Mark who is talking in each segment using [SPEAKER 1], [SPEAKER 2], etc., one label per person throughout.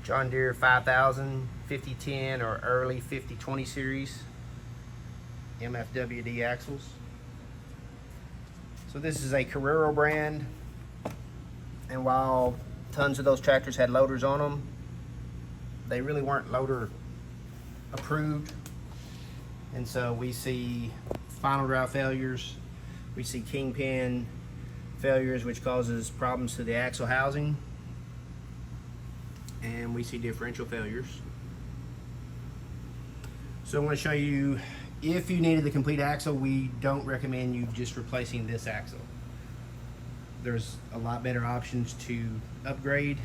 [SPEAKER 1] John Deere 5000, 5010, or early 5020 series MFWD axles. So this is a Carraro brand, and while tons of those tractors had loaders on them, they really weren't loader approved. And so we see final drive failures, we see kingpin failures, which causes problems to the axle housing, and we see differential failures. So I want to show you, if you needed the complete axle, we don't recommend you just replacing this axle. There's a lot better options to upgrade.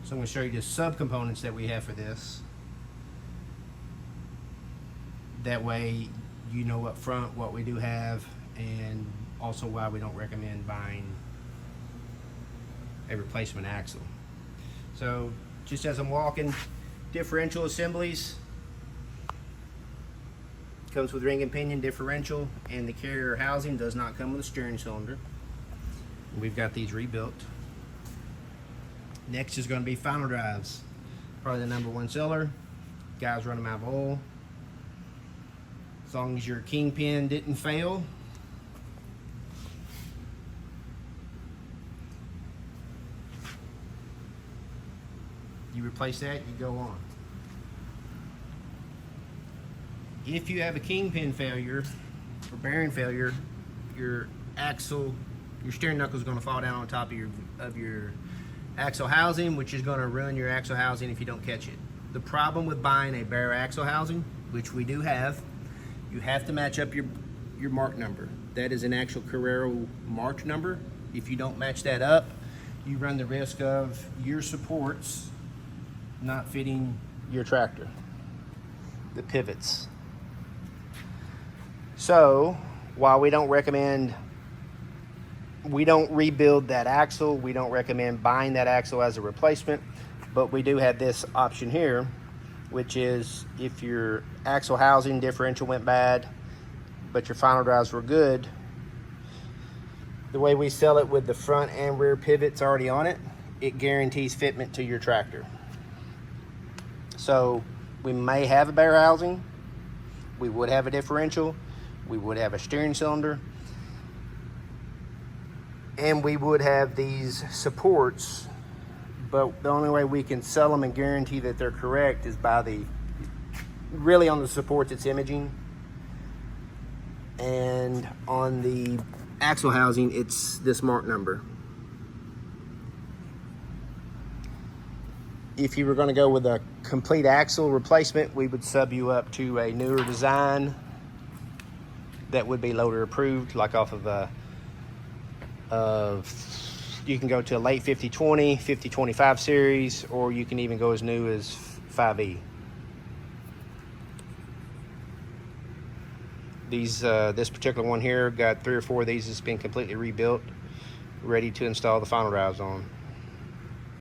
[SPEAKER 1] So I'm going to show you the subcomponents that we have for this. That way you know up front what we do have, and also why we don't recommend buying a replacement axle. So just as I'm walking, differential assemblies. Comes with ring and pinion differential, and the carrier housing does not come with a steering cylinder. We've got these rebuilt. Next is going to be final drives. Probably the #1 seller. Guys run them out of oil. As long as your kingpin didn't fail, you replace that, you go on. If you have a kingpin failure or bearing failure, your axle, your steering knuckle is going to fall down on top of your axle housing, which is going to ruin your axle housing if you don't catch it. The problem with buying a bare axle housing, which we do have, you have to match up your mark number. That is an actual Carraro mark number. If you don't match that up, you run the risk of your supports not fitting your tractor, the pivots. So while we don't rebuild that axle, we don't recommend buying that axle as a replacement, but we do have this option here, which is if your axle housing differential went bad, but your final drives were good, the way we sell it with the front and rear pivots already on it, it guarantees fitment to your tractor. So we may have a bare housing, we would have a differential, we would have a steering cylinder, and we would have these supports, but the only way we can sell them and guarantee that they're correct is by really on the supports it's imaging, and on the axle housing it's this mark number. If you were going to go with a complete axle replacement, we would sub you up to a newer design that would be loader approved, like off of you can go to a late 5020, 5025 series, or you can even go as new as 5E. This particular one here got 3 or 4 of these that's been completely rebuilt, ready to install the final drives on.